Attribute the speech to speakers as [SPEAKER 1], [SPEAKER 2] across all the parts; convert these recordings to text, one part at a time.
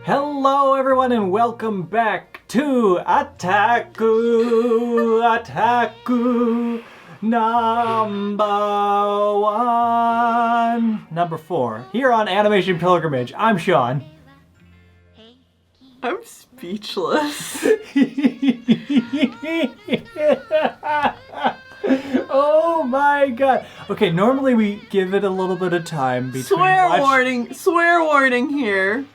[SPEAKER 1] Hello everyone and welcome back to Attaku number 4 here on Animation Pilgrimage. I'm Sean.
[SPEAKER 2] I'm speechless.
[SPEAKER 1] Oh my god. Okay, normally we give it a little bit of time between
[SPEAKER 2] Swear warning here.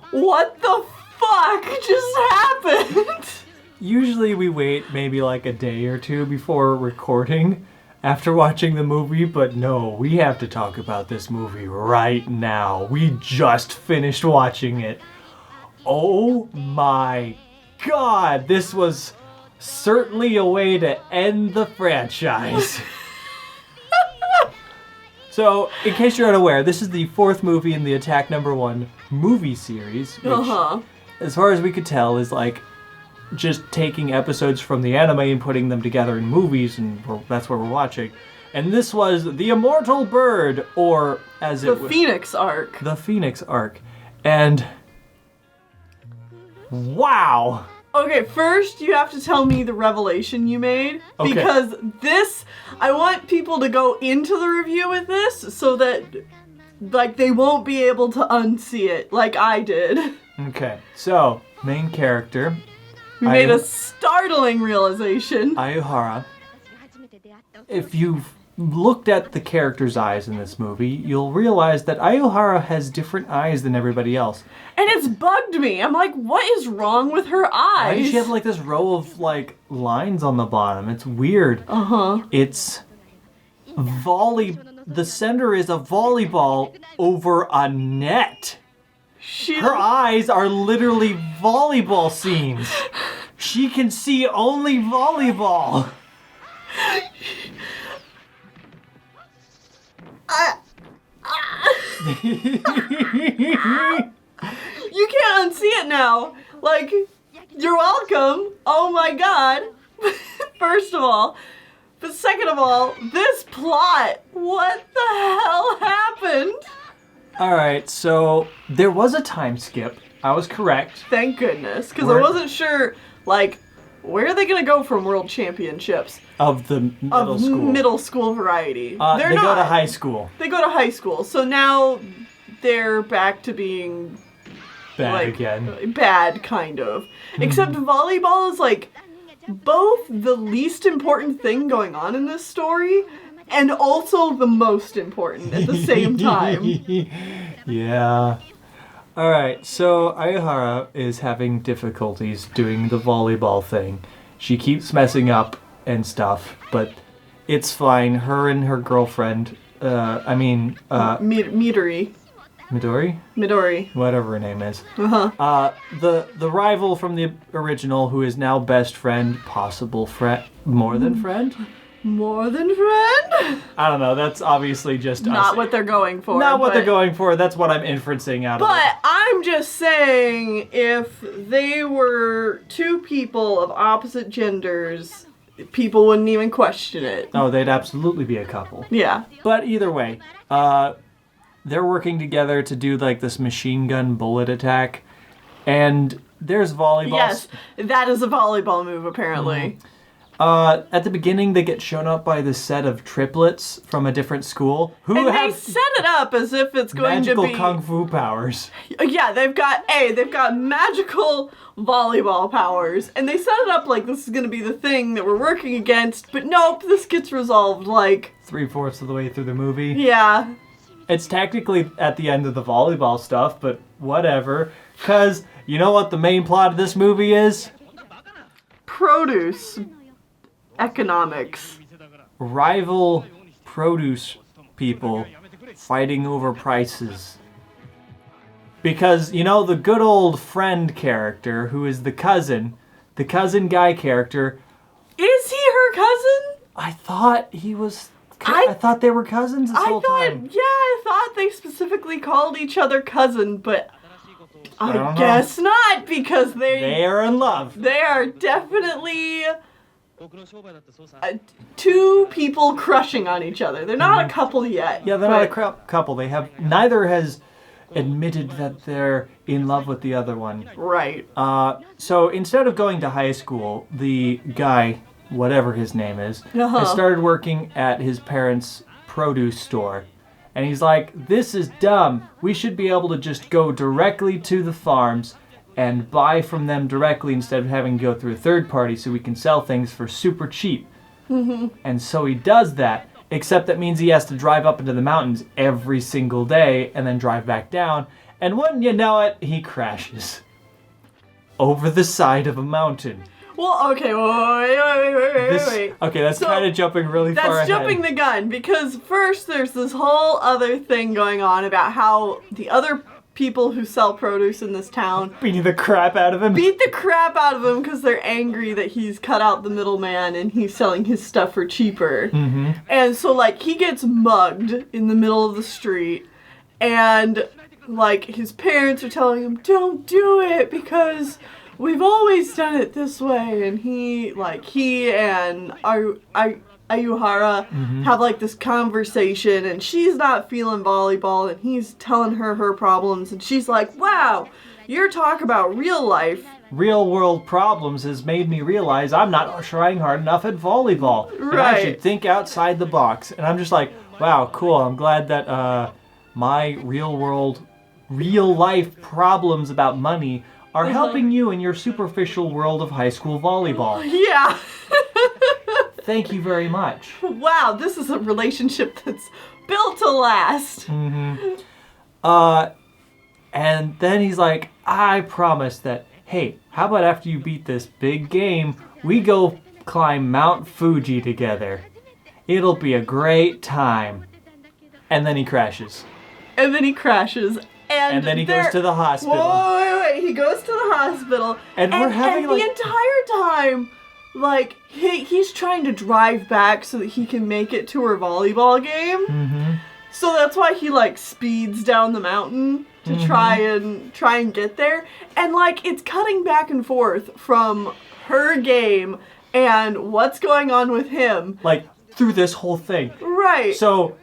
[SPEAKER 2] What the fuck just happened?
[SPEAKER 1] Usually we wait maybe like a day or two before recording after watching the movie, but no, we have to talk about this movie right now. We just finished watching it. Oh my god, this was certainly a way to end the franchise. So, in case you're unaware, this is the 4th movie in the Attack Number 1 movie series, which, as far as we could tell, is like just taking episodes from the anime and putting them together in movies, and that's what we're watching. And this was the Immortal Bird, or as it was...
[SPEAKER 2] The Phoenix Arc.
[SPEAKER 1] The Phoenix Arc. And... wow!
[SPEAKER 2] Okay, first you have to tell me the revelation you made.
[SPEAKER 1] Okay.
[SPEAKER 2] Because this, I want people to go into the review with this so that, like, they won't be able to unsee it like I did.
[SPEAKER 1] Okay, so, main character.
[SPEAKER 2] We made a startling realization.
[SPEAKER 1] Ayuhara. If you've looked at the character's eyes in this movie, you'll realize that Ayuhara has different eyes than everybody else.
[SPEAKER 2] And it's bugged me. I'm like, what is wrong with her eyes?
[SPEAKER 1] Why does she have like this row of like lines on the bottom? It's weird. It's the center is a volleyball over a net. Her eyes are literally volleyball scenes. She can see only volleyball.
[SPEAKER 2] You can't unsee it now. Like, you're welcome. Oh my god. First of all. But second of all, this plot. What the hell happened?
[SPEAKER 1] Alright, so there was a time skip. I was correct.
[SPEAKER 2] Thank goodness. Because I wasn't sure, like, where are they going to go from World Championships?
[SPEAKER 1] Of the middle school.
[SPEAKER 2] Middle school variety.
[SPEAKER 1] They go to high school.
[SPEAKER 2] They go to high school. So now they're back to being...
[SPEAKER 1] bad again.
[SPEAKER 2] Bad, kind of. Except volleyball is, like, both the least important thing going on in this story and also the most important at the same time.
[SPEAKER 1] Yeah. Alright, so Ayuhara is having difficulties doing the volleyball thing. She keeps messing up and stuff, but it's fine. Her and her girlfriend,
[SPEAKER 2] Midori.
[SPEAKER 1] Midori? Whatever her name is. The rival from the original, who is now best friend, possible friend, more than friend?
[SPEAKER 2] More than friend?
[SPEAKER 1] I don't know, that's obviously just
[SPEAKER 2] not what they're going for.
[SPEAKER 1] Not what they're going for, that's what I'm inferencing out of it.
[SPEAKER 2] But I'm just saying, if they were two people of opposite genders, people wouldn't even question it.
[SPEAKER 1] Oh, they'd absolutely be a couple.
[SPEAKER 2] Yeah.
[SPEAKER 1] But either way, they're working together to do like this machine gun bullet attack, and there's volleyball.
[SPEAKER 2] Yes, that is a volleyball move apparently.
[SPEAKER 1] At the beginning, they get shown up by this set of triplets from a different school who
[SPEAKER 2] they set it up as if it's going to be
[SPEAKER 1] magical kung fu powers.
[SPEAKER 2] Yeah, they've got magical volleyball powers, and they set it up like this is going to be the thing that we're working against. But nope, this gets resolved like
[SPEAKER 1] 3/4 of the way through the movie.
[SPEAKER 2] Yeah.
[SPEAKER 1] It's technically at the end of the volleyball stuff, but whatever. Because you know what the main plot of this movie is?
[SPEAKER 2] Produce economics.
[SPEAKER 1] Rival produce people fighting over prices. Because, you know, the good old friend character, who is the cousin guy character.
[SPEAKER 2] Is he her cousin?
[SPEAKER 1] I thought he was... I thought they were cousins this whole time.
[SPEAKER 2] Yeah, I thought they specifically called each other cousin, but I guess not, because
[SPEAKER 1] they are in love.
[SPEAKER 2] They are definitely two people crushing on each other. They're not a couple yet.
[SPEAKER 1] Yeah, they're not a couple. They have neither has admitted that they're in love with the other one.
[SPEAKER 2] Right.
[SPEAKER 1] So instead of going to high school, the guy, whatever his name is, has started working at his parents' produce store. And he's like, this is dumb. We should be able to just go directly to the farms and buy from them directly instead of having to go through a third party so we can sell things for super cheap. And so he does that, except that means he has to drive up into the mountains every single day and then drive back down. And wouldn't you know it, he crashes over the side of a mountain.
[SPEAKER 2] Well, okay, wait.
[SPEAKER 1] Okay, that's kind of jumping really far ahead.
[SPEAKER 2] That's jumping the gun, because first there's this whole other thing going on about how the other people who sell produce in this town
[SPEAKER 1] beating the crap out of him.
[SPEAKER 2] Beat the crap out of him because they're angry that he's cut out the middleman and he's selling his stuff for cheaper. And so, like, he gets mugged in the middle of the street, and, like, his parents are telling him, don't do it because we've always done it this way. And he and Ayuhara have, like, this conversation, and she's not feeling volleyball, and he's telling her problems, and she's like, wow, your talk about real life.
[SPEAKER 1] Real world problems has made me realize I'm not trying hard enough at volleyball.
[SPEAKER 2] Right.
[SPEAKER 1] And I should think outside the box. And I'm just like, wow, cool. I'm glad that my real life problems about money are helping you in your superficial world of high school volleyball.
[SPEAKER 2] Yeah.
[SPEAKER 1] Thank you very much.
[SPEAKER 2] Wow, this is a relationship that's built to last.
[SPEAKER 1] And then he's like, I promise that, hey, how about after you beat this big game, we go climb Mount Fuji together. It'll be a great time. And then he crashes. And then he goes to the hospital.
[SPEAKER 2] Wait. He goes to the hospital.
[SPEAKER 1] And we're having,
[SPEAKER 2] the entire time, like, he's trying to drive back so that he can make it to her volleyball game. So that's why he, like, speeds down the mountain to try and get there. And, like, it's cutting back and forth from her game and what's going on with him.
[SPEAKER 1] Like, through this whole thing.
[SPEAKER 2] Right.
[SPEAKER 1] So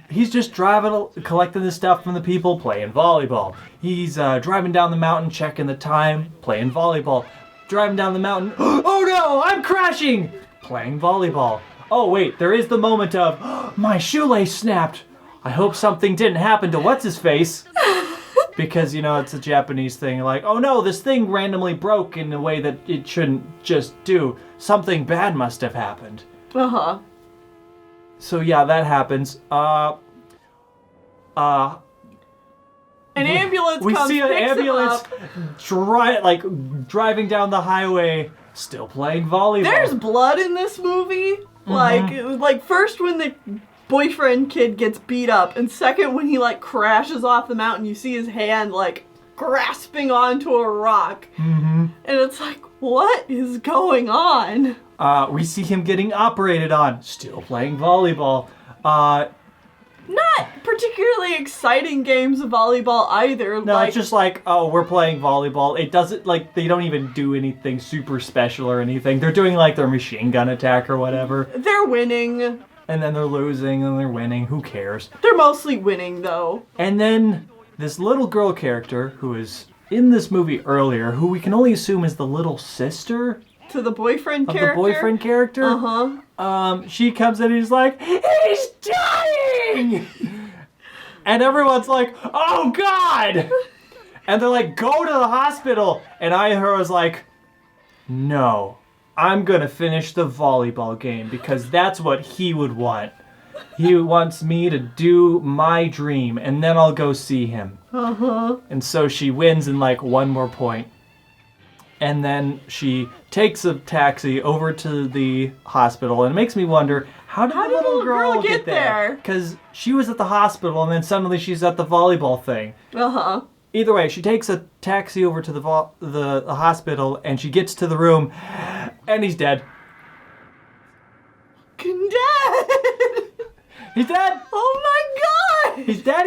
[SPEAKER 1] he's just driving, collecting the stuff from the people, playing volleyball. He's driving down the mountain, checking the time, playing volleyball. Driving down the mountain, oh no, I'm crashing! Playing volleyball. Oh wait, there is the moment of, my shoelace snapped. I hope something didn't happen to what's-his-face. Because, you know, it's a Japanese thing, like, oh no, this thing randomly broke in a way that it shouldn't just do. Something bad must have happened. So yeah, that happens.
[SPEAKER 2] An ambulance
[SPEAKER 1] we
[SPEAKER 2] comes,
[SPEAKER 1] see an
[SPEAKER 2] picks
[SPEAKER 1] ambulance
[SPEAKER 2] him up.
[SPEAKER 1] driving down the highway, still playing volleyball.
[SPEAKER 2] There's blood in this movie. Like first when the boyfriend kid gets beat up, and second when he, like, crashes off the mountain, you see his hand, like, grasping onto a rock. And it's like, what is going on?
[SPEAKER 1] We see him getting operated on, still playing volleyball.
[SPEAKER 2] Not particularly exciting games of volleyball either.
[SPEAKER 1] No, it's just like, oh, we're playing volleyball. It doesn't, like, they don't even do anything super special or anything. They're doing, like, their machine gun attack or whatever.
[SPEAKER 2] They're winning.
[SPEAKER 1] And then they're losing, and they're winning. Who cares?
[SPEAKER 2] They're mostly winning, though.
[SPEAKER 1] And then this little girl character who is in this movie earlier, who we can only assume is the little sister
[SPEAKER 2] to the boyfriend
[SPEAKER 1] of
[SPEAKER 2] character.
[SPEAKER 1] The boyfriend character. She comes in and he's like, he's dying! And everyone's like, oh God! And they're like, go to the hospital. And Ayahara's like, no, I'm gonna finish the volleyball game because that's what he would want. He wants me to do my dream, and then I'll go see him. And so she wins in, like, one more point. And then she takes a taxi over to the hospital, and it makes me wonder, how did the little girl get there? Because she was at the hospital, and then suddenly she's at the volleyball thing. Either way, she takes a taxi over to the hospital, and she gets to the room, and he's dead.
[SPEAKER 2] Dead!
[SPEAKER 1] He's dead!
[SPEAKER 2] Oh my God!
[SPEAKER 1] He's dead!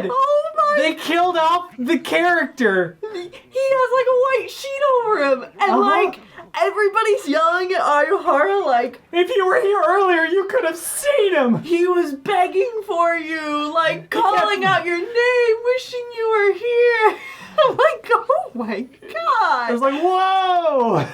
[SPEAKER 2] Oh my...
[SPEAKER 1] They killed off the character!
[SPEAKER 2] He has, like, a white sheet over him, and, like, everybody's yelling at Ayuhara like,
[SPEAKER 1] if you were here earlier, you could have seen him.
[SPEAKER 2] he was begging for you, like calling out your name, wishing you were here. I'm like, oh my god.
[SPEAKER 1] I was like, whoa.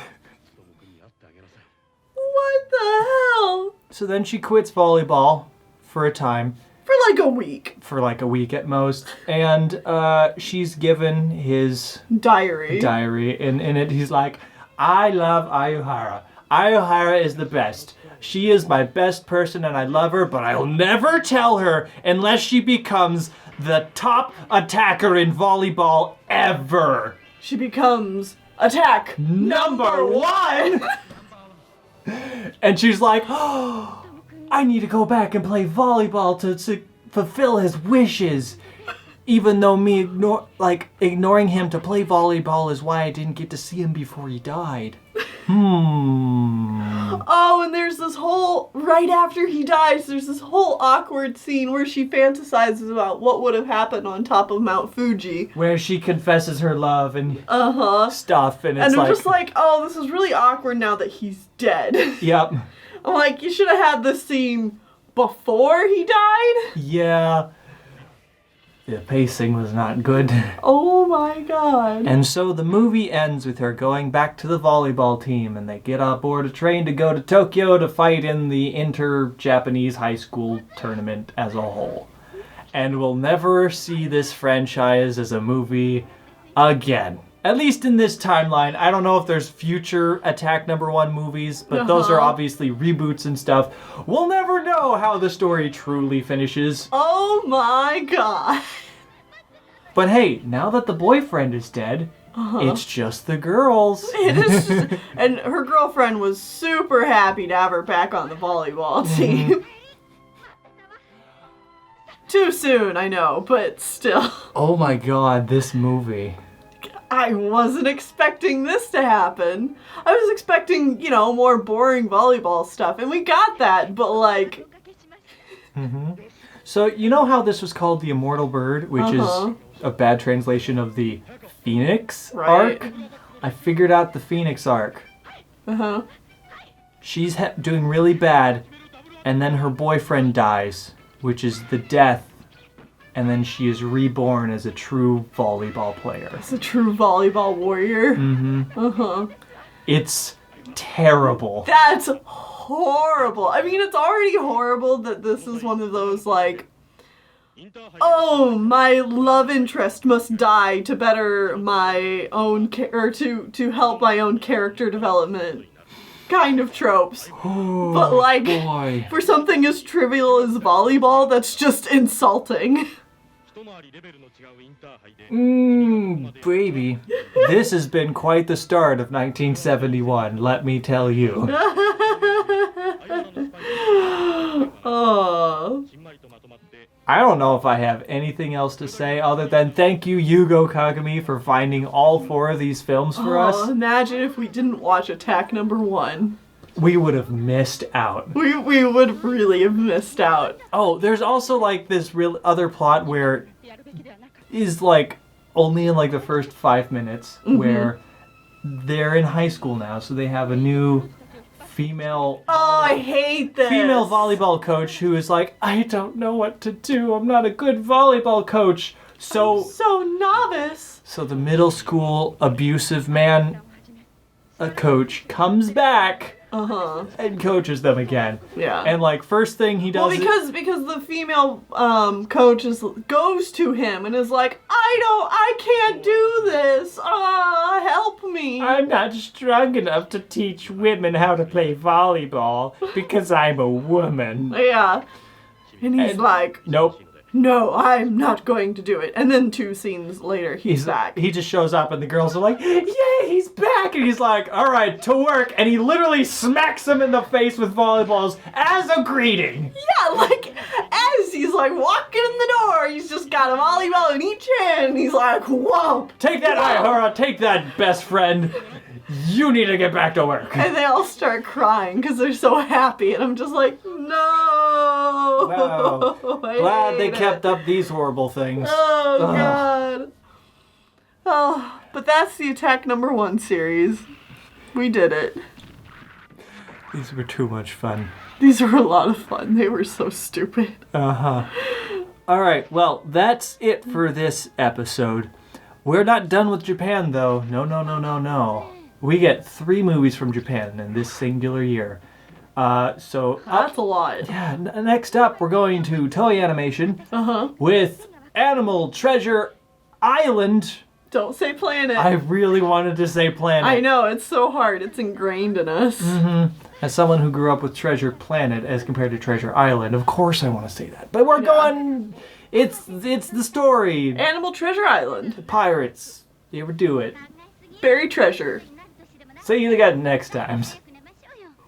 [SPEAKER 2] What the hell?
[SPEAKER 1] So then she quits volleyball for a time.
[SPEAKER 2] For like a week.
[SPEAKER 1] For like a week at most. And she's given his
[SPEAKER 2] Diary.
[SPEAKER 1] And in it he's like, I love Ayuhara. Ayuhara is the best. She is my best person and I love her, but I'll never tell her unless she becomes the top attacker in volleyball ever.
[SPEAKER 2] She becomes attack
[SPEAKER 1] Number one! And she's like, oh, I need to go back and play volleyball to fulfill his wishes. Even though ignoring him to play volleyball is why I didn't get to see him before he died.
[SPEAKER 2] Oh, and there's this whole, right after he dies, there's this whole awkward scene where she fantasizes about what would have happened on top of Mount Fuji.
[SPEAKER 1] Where she confesses her love and stuff. And it's
[SPEAKER 2] and I'm
[SPEAKER 1] like,
[SPEAKER 2] just like, oh, this is really awkward now that he's dead.
[SPEAKER 1] Yep.
[SPEAKER 2] I'm like, you should have had this scene before he died.
[SPEAKER 1] Yeah. The pacing was not good.
[SPEAKER 2] Oh my god.
[SPEAKER 1] And so the movie ends with her going back to the volleyball team, and they get on board a train to go to Tokyo to fight in the inter-Japanese high school tournament as a whole. And we'll never see this franchise as a movie again. At least in this timeline. I don't know if there's future Attack Number 1 movies, but those are obviously reboots and stuff. We'll never know how the story truly finishes.
[SPEAKER 2] Oh my god.
[SPEAKER 1] But hey, now that the boyfriend is dead, it's just the girls.
[SPEAKER 2] It is just, and her girlfriend was super happy to have her back on the volleyball team. Too soon, I know, but still.
[SPEAKER 1] Oh my god, this movie.
[SPEAKER 2] I wasn't expecting this to happen. I was expecting, more boring volleyball stuff, and we got that, but like...
[SPEAKER 1] So, you know how this was called the Immortal Bird, which is a bad translation of the Phoenix arc? I figured out the Phoenix arc. She's doing really bad, and then her boyfriend dies, which is the death. And then she is reborn as a true volleyball player.
[SPEAKER 2] As a true volleyball warrior.
[SPEAKER 1] It's terrible.
[SPEAKER 2] That's horrible. I mean, it's already horrible that this is one of those, like, oh, my love interest must die to better my own, or to help my own character development kind of tropes.
[SPEAKER 1] Oh,
[SPEAKER 2] but, like,
[SPEAKER 1] boy.
[SPEAKER 2] for something as trivial as volleyball, that's just insulting.
[SPEAKER 1] Baby. This has been quite the start of 1971, let me tell you.
[SPEAKER 2] Oh.
[SPEAKER 1] I don't know if I have anything else to say other than thank you, Yugo Kagami, for finding all 4 of these films for us.
[SPEAKER 2] Imagine if we didn't watch Attack Number 1.
[SPEAKER 1] We would have missed out.
[SPEAKER 2] We would really have missed out.
[SPEAKER 1] Oh, there's also like this real other plot where is like only in like the first 5 minutes where they're in high school now, so they have a new female
[SPEAKER 2] I hate this.
[SPEAKER 1] female volleyball coach who is like, I don't know what to do. I'm not a good volleyball coach. So
[SPEAKER 2] novice.
[SPEAKER 1] So the middle school abusive man coach comes back and coaches them again.
[SPEAKER 2] Yeah.
[SPEAKER 1] And like first thing he does
[SPEAKER 2] because the female coach goes to him and is like, I can't do this. Help me.
[SPEAKER 1] I'm not strong enough to teach women how to play volleyball because I'm a woman.
[SPEAKER 2] Yeah. And he's like,
[SPEAKER 1] nope.
[SPEAKER 2] No, I'm not going to do it. And then 2 scenes later, he's back.
[SPEAKER 1] He just shows up and the girls are like, yay, he's back! And he's like, all right, to work. And he literally smacks them in the face with volleyballs as a greeting.
[SPEAKER 2] Yeah, like, as he's like walking in the door, he's just got a volleyball in each hand. And he's like, whoa.
[SPEAKER 1] Take that, Ayahara, take that, best friend. You need to get back to work.
[SPEAKER 2] And they all start crying because they're so happy. And I'm just like, no.
[SPEAKER 1] Wow. Glad they kept up these horrible things.
[SPEAKER 2] Oh, God. Oh, but that's the Attack Number 1 series. We did it.
[SPEAKER 1] These were too much fun.
[SPEAKER 2] These were a lot of fun. They were so stupid.
[SPEAKER 1] Uh-huh. All right, well, that's it for this episode. We're not done with Japan, though. No. We get 3 movies from Japan in this singular year.
[SPEAKER 2] That's a lot.
[SPEAKER 1] Yeah, next up, we're going to Toei Animation with Animal Treasure Island.
[SPEAKER 2] Don't say planet.
[SPEAKER 1] I really wanted to say planet.
[SPEAKER 2] I know, it's so hard. It's ingrained in us.
[SPEAKER 1] As someone who grew up with Treasure Planet as compared to Treasure Island, of course I want to say that. But we're going... It's the story.
[SPEAKER 2] Animal Treasure Island.
[SPEAKER 1] Pirates. You ever do it?
[SPEAKER 2] Buried treasure.
[SPEAKER 1] See you again next times.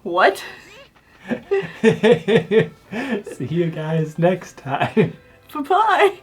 [SPEAKER 2] What?
[SPEAKER 1] See you guys next time.
[SPEAKER 2] Bye-bye.